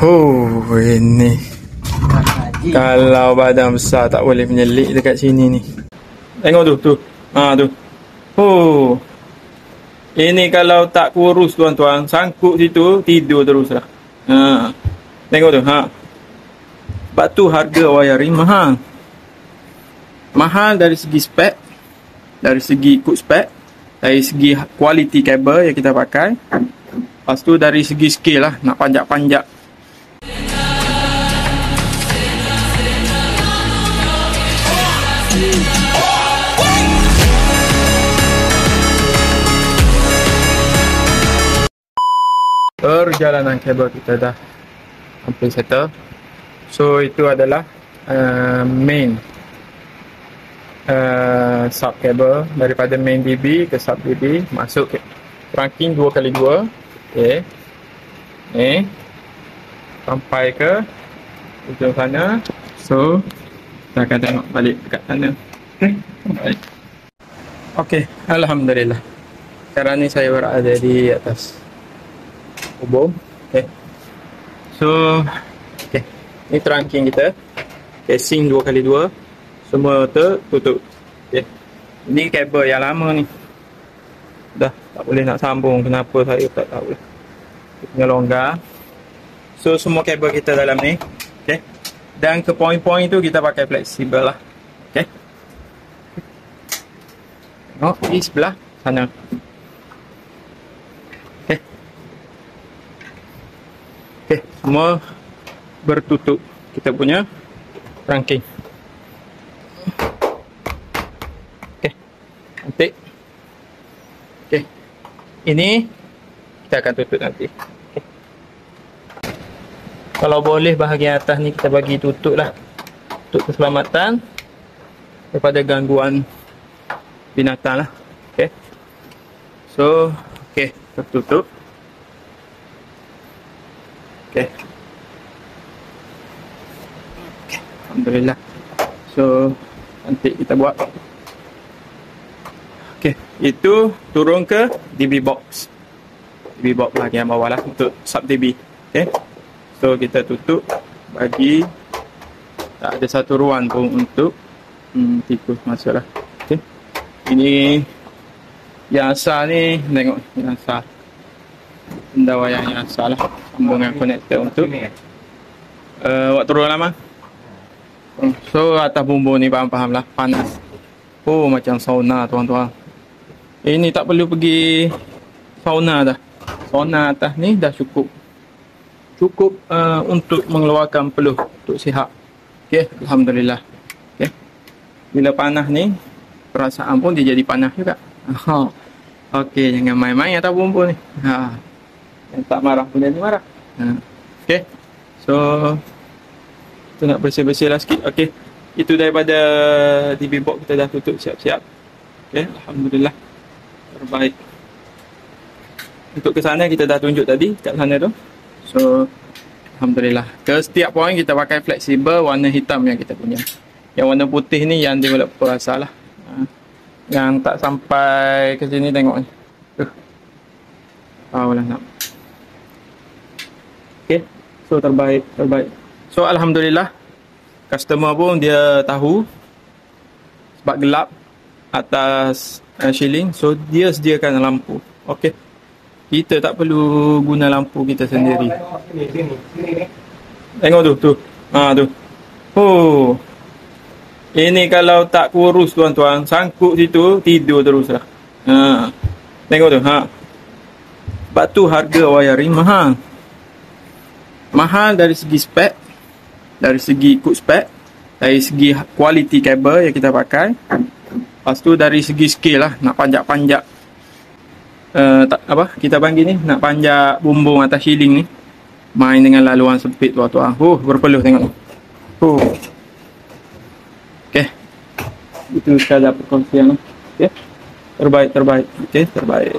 Ini kalau badan besar tak boleh menyelik dekat sini ni. Tengok tu. Tu. Ini kalau tak kurus tuan-tuan, sangkut situ tidur terus lah. Tengok tu. Sebab tu harga wiring mahal. Mahal dari segi spek, dari segi ikut spek, dari segi kualiti kabel yang kita pakai. Lepas tu dari segi skill lah, nak panjat-panjat. Perjalanan kabel kita dah hampir settle. So itu adalah main sub kabel daripada main DB ke sub DB, masuk ke trunking 2x2. Okay. Sampai ke ujung sana. So kita akan tengok balik dekat sana. Okay, alhamdulillah. Sekarang ni saya berada di atas hubung. Okay. So ni trunking kita, casing 2x2 semua tertutup. Okay. Ini kabel yang lama ni, dah tak boleh nak sambung. Kenapa saya tak tahu lah. Dia punya longgar. So semua kabel kita dalam ni. Okay. Dan ke poin-poin tu kita pakai fleksibel lah. Okay. Tengok di sebelah sana. Okay, semua bertutup kita punya trunking. Okay, cantik. Okay, ini kita akan tutup nanti. Okay. Kalau boleh bahagian atas ni kita bagi tutup lah, untuk keselamatan daripada gangguan binatang lah. Okay, so tertutup. Okay. Alhamdulillah. So nanti kita buat. Okay, itu turun ke DB box. DB box bahagian bawah lah untuk sub DB. Okay. So kita tutup, bagi tak ada satu ruang pun untuk tikus masuk lah. Okay. Ini yang asal ni, tengok yang asal. Benda wayang yang asal lah, sambungan konektor untuk waktu turun lama. So atas bumbu ni faham lah, panas. Macam sauna tuan-tuan. Ini tak perlu pergi sauna dah. Sauna atas ni dah cukup untuk mengeluarkan peluh untuk sihat. Okay, alhamdulillah. Okay. Bila panas ni, perasaan pun dia jadi panas juga. Okay, jangan main-main atas bumbu ni. Yang tak marah pun jadi marah. Okay, so kita nak bersih-bersih lah sikit. Okay, itu daripada DB box kita dah tutup siap-siap. Okay, alhamdulillah, terbaik. Untuk ke sana kita dah tunjuk tadi, kat sana tu. So alhamdulillah, ke setiap poin kita pakai fleksibel warna hitam yang kita punya. Yang warna putih ni yang dia boleh perasa lah. Yang tak sampai ke sini tengok ni. Tahu lah nak. Okay, so terbaik. So alhamdulillah, customer pun dia tahu sebab gelap atas shielding, so dia sediakan lampu. Okay, kita tak perlu guna lampu kita sendiri. Tengok tu. Ini kalau tak kurus tuan-tuan, sangkut situ tidur terus lah. Tengok tu. Sebab tu harga wiring mahal. Mahal dari segi spek, dari segi ikut spek, dari segi kualiti kabel yang kita pakai. Lepas tu dari segi skill lah, nak panjat-panjat kita panggil ni, nak panjat bumbung atas shielding ni, main dengan laluan sempit tuan-tuan. Berpeluh tengok. Okay, itu sekadar perkongsian. Okay, terbaik. Okay, terbaik.